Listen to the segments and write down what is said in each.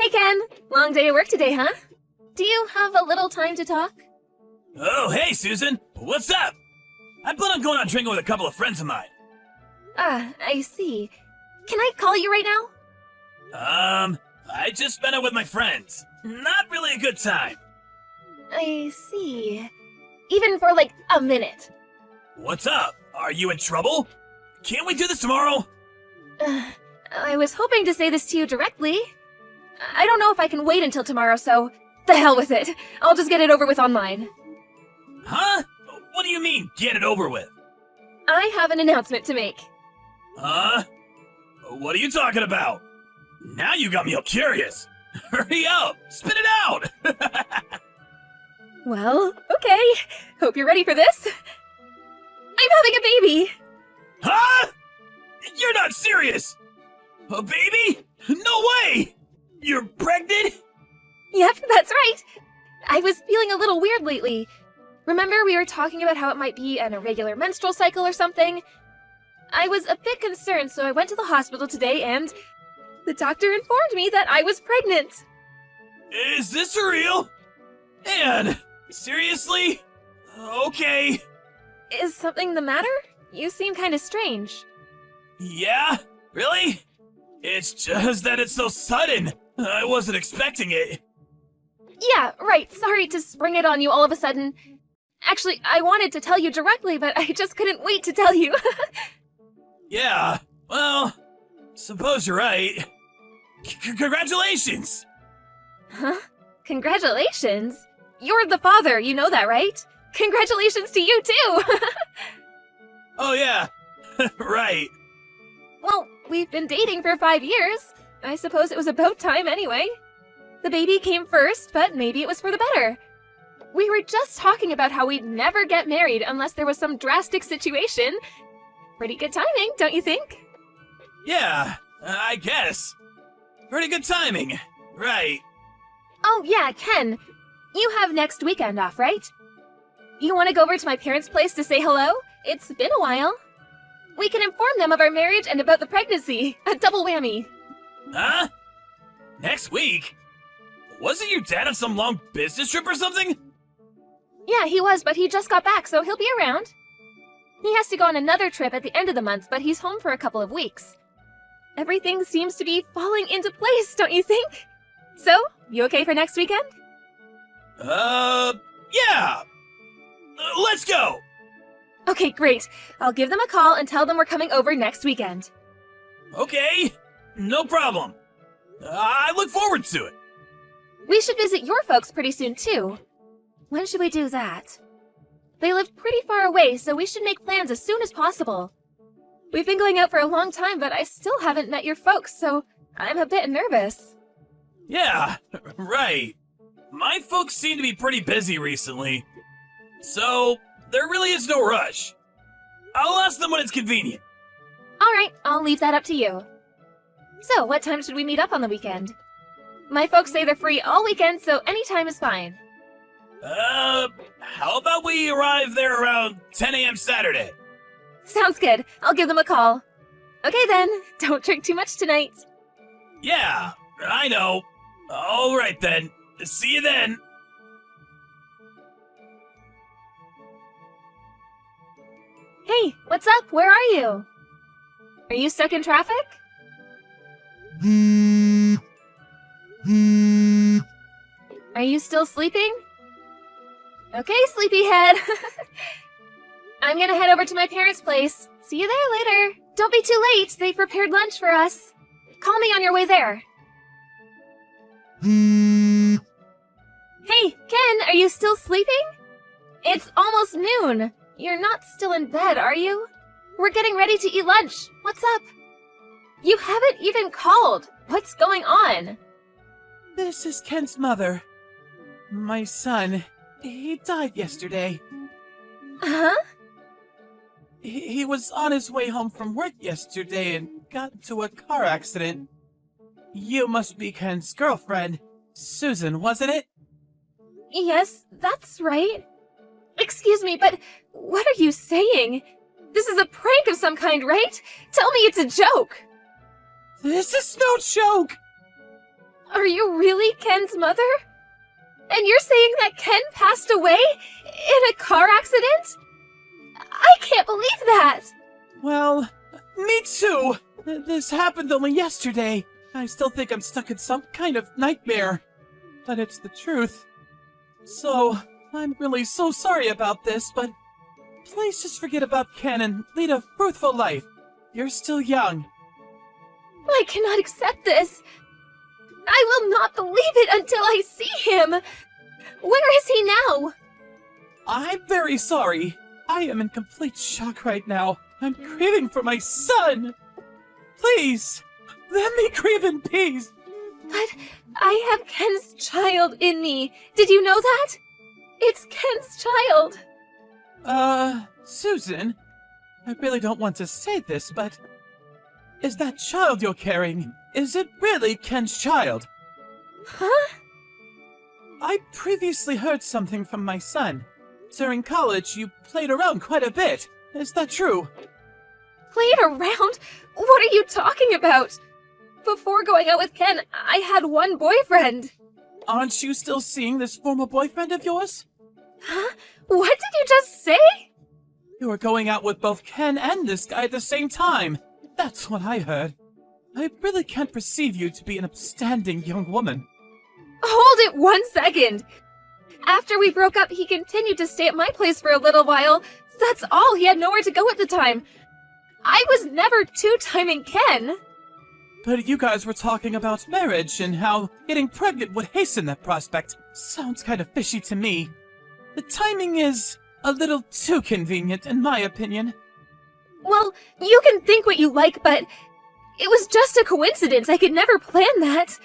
Hey, Ken. Long day at work today, huh? Do you have a little time to talk? Oh, hey, Susan. What's up? I plan on going out drinking with a couple of friends of mine. I see. Can I call you right now? I just spent it with my friends. Not really a good time. I see. Even for like a minute. What's up? Are you in trouble? Can't we do this tomorrow? I was hoping to say this to you directly. I don't know if I can wait until tomorrow, so the hell with it. I'll just get it over with online. Huh? What do you mean, get it over with? I have an announcement to make. Huh? What are you talking about? Now you got me all curious. Hurry up! Spit it out! Well, okay. Hope you're ready for this. I'm having a baby! Huh? You're not serious! A baby? No way! You're pregnant? Yep, that's right. I was feeling a little weird lately. Remember we were talking about how it might be an irregular menstrual cycle or something? I was a bit concerned, so I went to the hospital today and the doctor informed me that I was pregnant. Is this real? Anne, seriously? Okay. Is something the matter? You seem kind of strange. Yeah? Really? It's just that it's so sudden. I wasn't expecting it. Yeah, right. Sorry to spring it on you all of a sudden. Actually, I wanted to tell you directly, but I just couldn't wait to tell you. Yeah, well, suppose you're right. Congratulations! Huh? Congratulations? You're the father, you know that, right? Congratulations to you, too! Oh yeah, right. Well, we've been dating for 5 years. I suppose it was about time anyway. The baby came first, but maybe it was for the better. We were just talking about how we'd never get married unless there was some drastic situation. Pretty good timing, don't you think? Yeah, I guess. Pretty good timing, right. Oh yeah, Ken. You have next weekend off, right? You want to go over to my parents' place to say hello? It's been a while. We can inform them of our marriage and about the pregnancy. A double whammy. Huh? Next week? Wasn't your dad on some long business trip or something? Yeah, he was, but he just got back, so he'll be around. He has to go on another trip at the end of the month, but he's home for a couple of weeks. Everything seems to be falling into place, don't you think? So, you okay for next weekend? Yeah! Let's go! Okay, great. I'll give them a call and tell them we're coming over next weekend. Okay, no problem. I look forward to it. We should visit your folks pretty soon, too. When should we do that? They live pretty far away, so we should make plans as soon as possible. We've been going out for a long time, but I still haven't met your folks, so I'm a bit nervous. Yeah, right. My folks seem to be pretty busy recently, so there really is no rush. I'll ask them when it's convenient. All right, I'll leave that up to you. So, what time should we meet up on the weekend? My folks say they're free all weekend, so any time is fine. How about we arrive there around 10 a.m. Saturday? Sounds good. I'll give them a call. Okay then, don't drink too much tonight. Yeah, I know. All right then. See you then. Hey, what's up? Where are you? Are you stuck in traffic? Are you still sleeping? Okay, sleepyhead. I'm gonna head over to my parents' place. See you there later. Don't be too late. They prepared lunch for us. Call me on your way there. Hey, Ken, are you still sleeping? It's almost noon. You're not still in bed, are you? We're getting ready to eat lunch. What's up? You haven't even called. What's going on? This is Ken's mother. My son, he died yesterday. Huh? He was on his way home from work yesterday and got into a car accident. You must be Ken's girlfriend, Susan, wasn't it? Yes, that's right. Excuse me, but what are you saying? This is a prank of some kind, right? Tell me it's a joke. This is no joke! Are you really Ken's mother? And you're saying that Ken passed away in a car accident? I can't believe that! Well, me too! This happened only yesterday. I still think I'm stuck in some kind of nightmare. But it's the truth. So, I'm really so sorry about this, but please just forget about Ken and lead a fruitful life. You're still young. I cannot accept this. I will not believe it until I see him. Where is he now? I'm very sorry. I am in complete shock right now. I'm grieving for my son. Please, let me grieve in peace. But I have Ken's child in me. Did you know that? It's Ken's child. Susan, I really don't want to say this, but is that child you're carrying, is it really Ken's child? Huh? I previously heard something from my son. During college, you played around quite a bit. Is that true? Played around? What are you talking about? Before going out with Ken, I had one boyfriend. Aren't you still seeing this former boyfriend of yours? Huh? What did you just say? You were going out with both Ken and this guy at the same time. That's what I heard. I really can't perceive you to be an upstanding young woman. Hold it 1 second. After we broke up, he continued to stay at my place for a little while. That's all. He had nowhere to go at the time. I was never two-timing Ken. But you guys were talking about marriage and how getting pregnant would hasten that prospect. Sounds kind of fishy to me. The timing is a little too convenient, in my opinion. Well, you can think what you like, but it was just a coincidence. I could never plan that.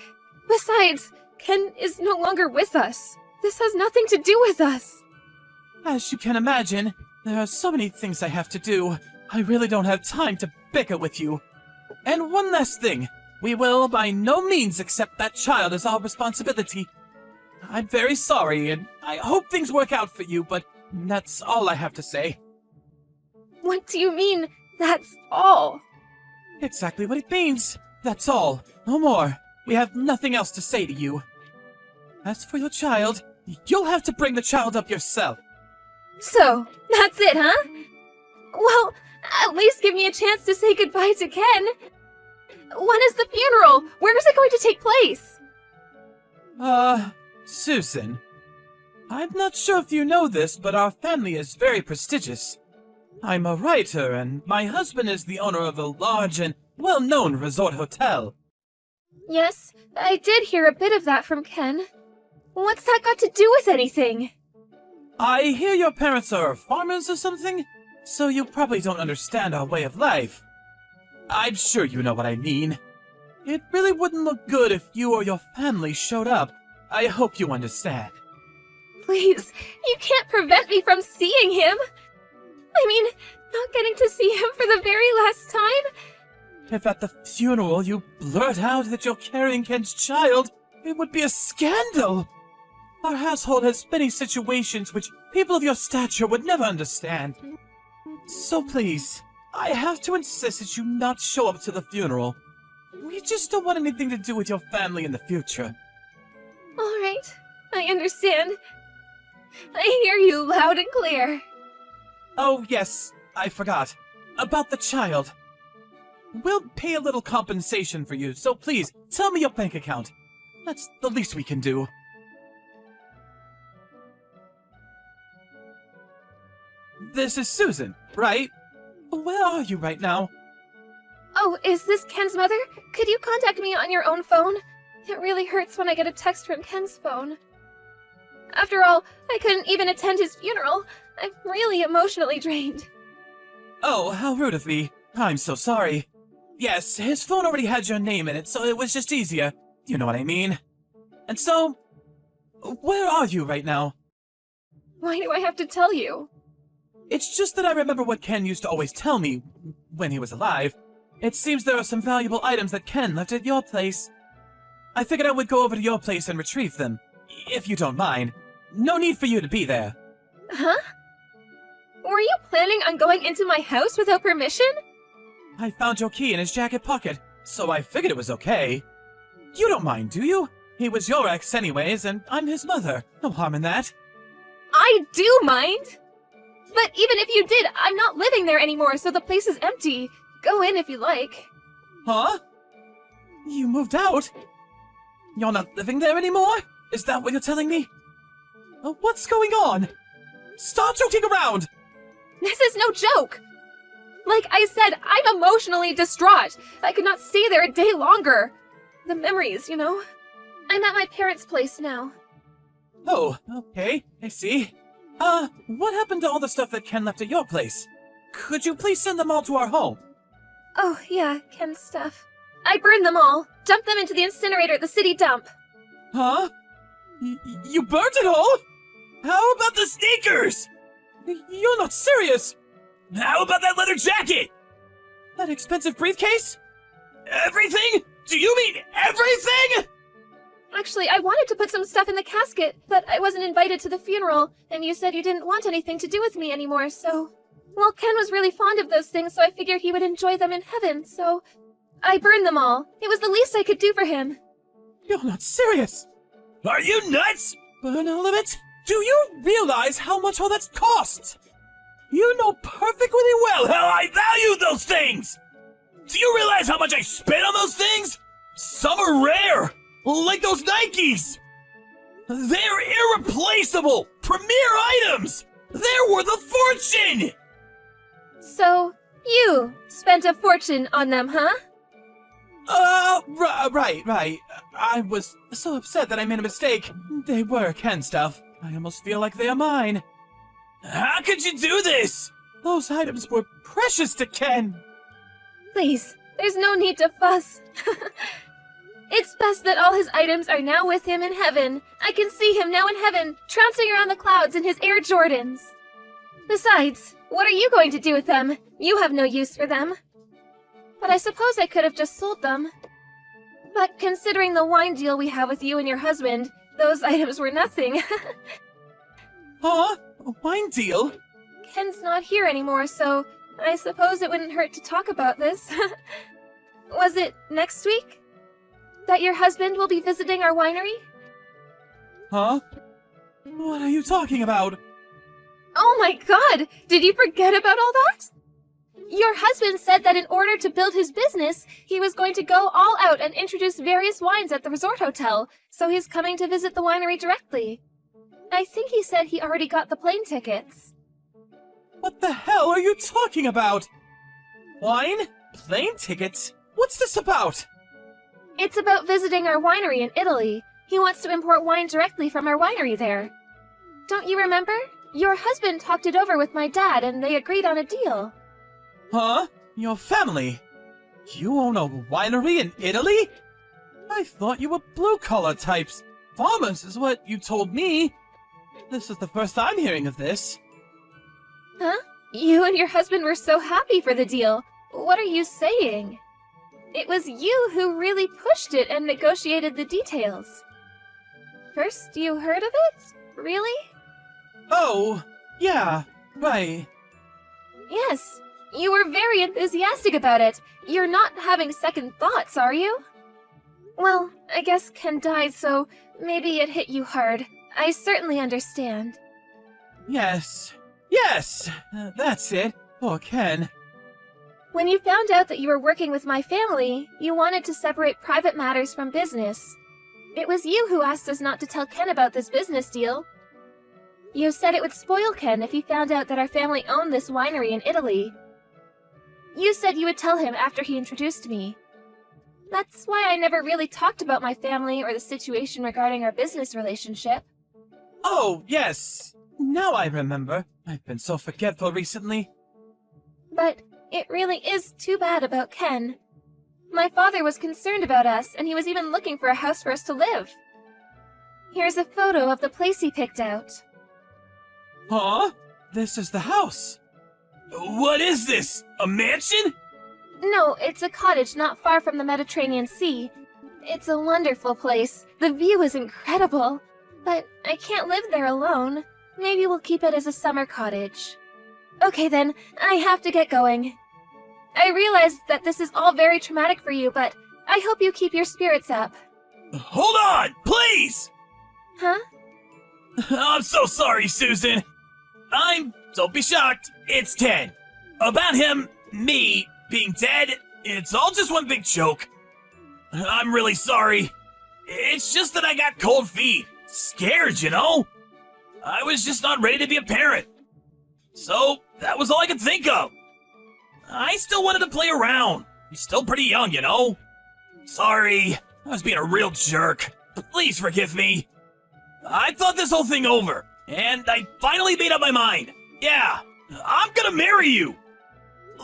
Besides, Ken is no longer with us. This has nothing to do with us. As you can imagine, there are so many things I have to do. I really don't have time to bicker with you. And one last thing. We will by no means accept that child as our responsibility. I'm very sorry, and I hope things work out for you, but that's all I have to say. What do you mean, that's all? Exactly what it means. That's all. No more. We have nothing else to say to you. As for your child, you'll have to bring the child up yourself. So, that's it, huh? Well, at least give me a chance to say goodbye to Ken. When is the funeral? Where is it going to take place? Susan. I'm not sure if you know this, but our family is very prestigious. I'm a writer, and my husband is the owner of a large and well-known resort hotel. Yes, I did hear a bit of that from Ken. What's that got to do with anything? I hear your parents are farmers or something, so you probably don't understand our way of life. I'm sure you know what I mean. It really wouldn't look good if you or your family showed up. I hope you understand. Please, you can't prevent me from seeing him. I mean, not getting to see him for the very last time. If at the funeral you blurt out that you're carrying Ken's child, it would be a scandal. Our household has many situations which people of your stature would never understand. So please, I have to insist that you not show up to the funeral. We just don't want anything to do with your family in the future. All right, I understand. I hear you loud and clear. Oh yes, I forgot. About the child. We'll pay a little compensation for you, so please, tell me your bank account. That's the least we can do. This is Susan, right? Where are you right now? Oh, is this Ken's mother? Could you contact me on your own phone? It really hurts when I get a text from Ken's phone. After all, I couldn't even attend his funeral. I'm really emotionally drained. Oh, how rude of me. I'm so sorry. Yes, his phone already had your name in it, so it was just easier. You know what I mean. And so, where are you right now? Why do I have to tell you? It's just that I remember what Ken used to always tell me when he was alive. It seems there are some valuable items that Ken left at your place. I figured I would go over to your place and retrieve them, if you don't mind. No need for you to be there. Huh? Were you planning on going into my house without permission? I found your key in his jacket pocket, so I figured it was okay. You don't mind, do you? He was your ex anyways, and I'm his mother. No harm in that. I do mind! But even if you did, I'm not living there anymore, so the place is empty. Go in if you like. Huh? You moved out? You're not living there anymore? Is that what you're telling me? What's going on? Stop joking around! This is no joke! Like I said, I'm emotionally distraught. I could not stay there a day longer. The memories, you know? I'm at my parents' place now. Oh, okay, I see. What happened to all the stuff that Ken left at your place? Could you please send them all to our home? Oh, yeah, Ken's stuff. I burned them all. Dumped them into the incinerator at the city dump. Huh? You burnt it all? How about the sneakers? You're not serious! How about that leather jacket? That expensive briefcase? Everything? Do you mean everything? Actually, I wanted to put some stuff in the casket, but I wasn't invited to the funeral, and you said you didn't want anything to do with me anymore, so... Well, Ken was really fond of those things, so I figured he would enjoy them in heaven, so... I burned them all. It was the least I could do for him. You're not serious! Are you nuts? Burn all of it? Do you realize how much all that costs? You know perfectly well How I value those things! Do you realize how much I spent on those things? Some are rare, like those Nikes! They're irreplaceable, premier items! They're worth a fortune! So, you spent a fortune on them, huh? Right. I was so upset that I made a mistake. They were Ken stuff. I almost feel like they are mine. How could you do this? Those items were precious to Ken. Please, there's no need to fuss. It's best that all his items are now with him in heaven. I can see him now in heaven, trouncing around the clouds in his Air Jordans. Besides, what are you going to do with them? You have no use for them. But I suppose I could have just sold them. But considering the wine deal we have with you and your husband, those items were nothing. Huh? A wine deal? Ken's not here anymore, so I suppose it wouldn't hurt to talk about this. Was it next week? That your husband will be visiting our winery? Huh? What are you talking about? Oh my god! Did you forget about all that? Your husband said that in order to build his business, he was going to go all out and introduce various wines at the resort hotel, so he's coming to visit the winery directly. I think he said he already got the plane tickets. What the hell are you talking about? Wine? Plane tickets? What's this about? It's about visiting our winery in Italy. He wants to import wine directly from our winery there. Don't you remember? Your husband talked it over with my dad and they agreed on a deal. Huh? Your family? You own a winery in Italy? I thought you were blue-collar types. Farmers is what you told me. This is the first I'm hearing of this. Huh? You and your husband were so happy for the deal. What are you saying? It was you who really pushed it and negotiated the details. First you heard of it? Really? Oh, yeah, right. Yes. You were very enthusiastic about it. You're not having second thoughts, are you? Well, I guess Ken died, so maybe it hit you hard. I certainly understand. Yes, that's it. Poor Ken. When you found out that you were working with my family, you wanted to separate private matters from business. It was you who asked us not to tell Ken about this business deal. You said it would spoil Ken if he found out that our family owned this winery in Italy. You said you would tell him after he introduced me. That's why I never really talked about my family or the situation regarding our business relationship. Oh, yes. Now I remember. I've been so forgetful recently. But it really is too bad about Ken. My father was concerned about us, and he was even looking for a house for us to live. Here's a photo of the place he picked out. Huh? This is the house. What is this? A mansion? No, it's a cottage not far from the Mediterranean Sea. It's a wonderful place. The view is incredible. But I can't live there alone. Maybe we'll keep it as a summer cottage. Okay then, I have to get going. I realize that this is all very traumatic for you, but I hope you keep your spirits up. Hold on, please! Huh? I'm so sorry, Susan. Don't be shocked, it's Ken. About him, me, being dead, it's all just one big joke. I'm really sorry. It's just that I got cold feet. Scared, you know? I was just not ready to be a parent. So, that was all I could think of. I still wanted to play around. He's still pretty young, you know? Sorry, I was being a real jerk. Please forgive me. I thought this whole thing over, and I finally made up my mind. Yeah, I'm gonna marry you.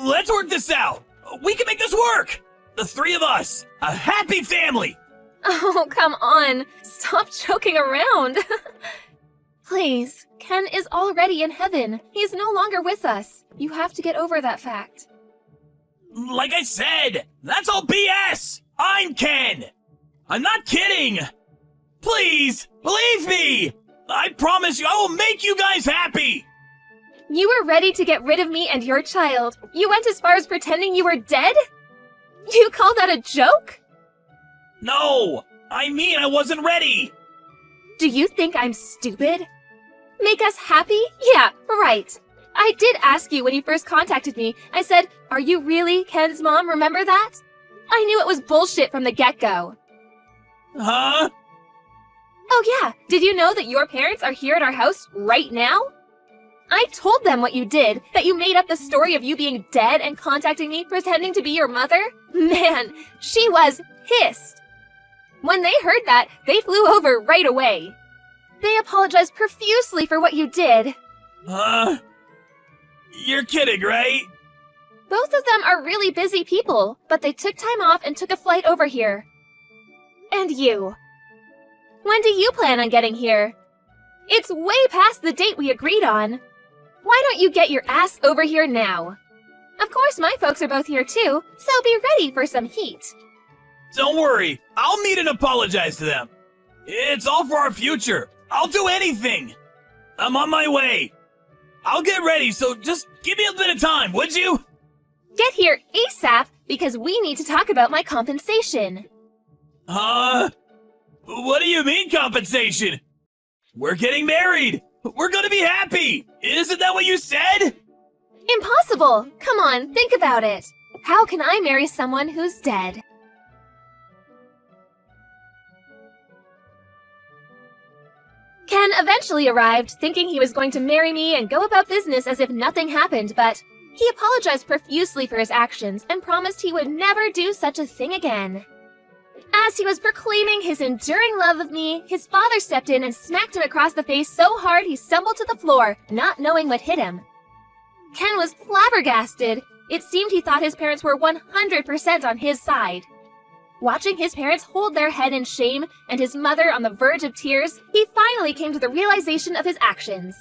Let's work this out. We can make this work. The three of us, a happy family. Oh, come on. Stop joking around. Please, Ken is already in heaven. He's no longer with us. You have to get over that fact. Like I said, that's all BS. I'm Ken. I'm not kidding. Please, believe me. I promise you I will make you guys happy. You were ready to get rid of me and your child. You went as far as pretending you were dead? You call that a joke? No, I mean I wasn't ready. Do you think I'm stupid? Make us happy? Yeah, right. I did ask you when you first contacted me. I said, "Are you really Ken's mom? Remember that?" I knew it was bullshit from the get-go. Huh? Oh yeah, did you know that your parents are here at our house right now? I told them what you did, that you made up the story of you being dead and contacting me pretending to be your mother. Man, she was pissed. When they heard that, they flew over right away. They apologized profusely for what you did. You're kidding, right? Both of them are really busy people, but they took time off and took a flight over here. And you. When do you plan on getting here? It's way past the date we agreed on. Why don't you get your ass over here now? Of course, my folks are both here too, so be ready for some heat. Don't worry, I'll meet and apologize to them. It's all for our future. I'll do anything. I'm on my way. I'll get ready, so just give me a bit of time, would you? Get here ASAP, because we need to talk about my compensation. What do you mean compensation? We're getting married. We're gonna be happy. Isn't that what you said? Impossible! Come on, think about it. How can I marry someone who's dead? Ken eventually arrived, thinking he was going to marry me and go about business as if nothing happened, but he apologized profusely for his actions and promised he would never do such a thing again. As he was proclaiming his enduring love of me, his father stepped in and smacked him across the face so hard he stumbled to the floor, not knowing what hit him. Ken was flabbergasted. It seemed he thought his parents were 100% on his side. Watching his parents hold their head in shame and his mother on the verge of tears, he finally came to the realization of his actions.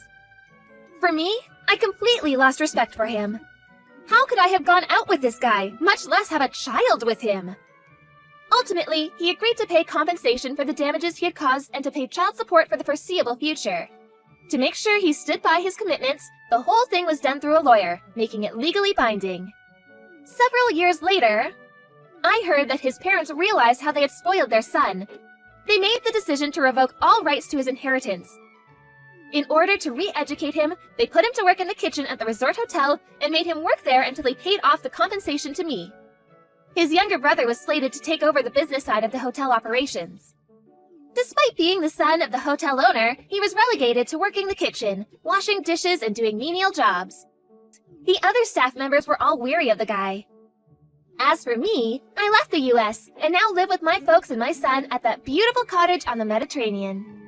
For me, I completely lost respect for him. How could I have gone out with this guy, much less have a child with him? Ultimately, he agreed to pay compensation for the damages he had caused and to pay child support for the foreseeable future. To make sure he stood by his commitments, the whole thing was done through a lawyer, making it legally binding. Several years later, I heard that his parents realized how they had spoiled their son. They made the decision to revoke all rights to his inheritance. In order to re-educate him, they put him to work in the kitchen at the resort hotel and made him work there until he paid off the compensation to me. His younger brother was slated to take over the business side of the hotel operations. Despite being the son of the hotel owner, he was relegated to working the kitchen, washing dishes and doing menial jobs. The other staff members were all weary of the guy. As for me, I left the US and now live with my folks and my son at that beautiful cottage on the Mediterranean.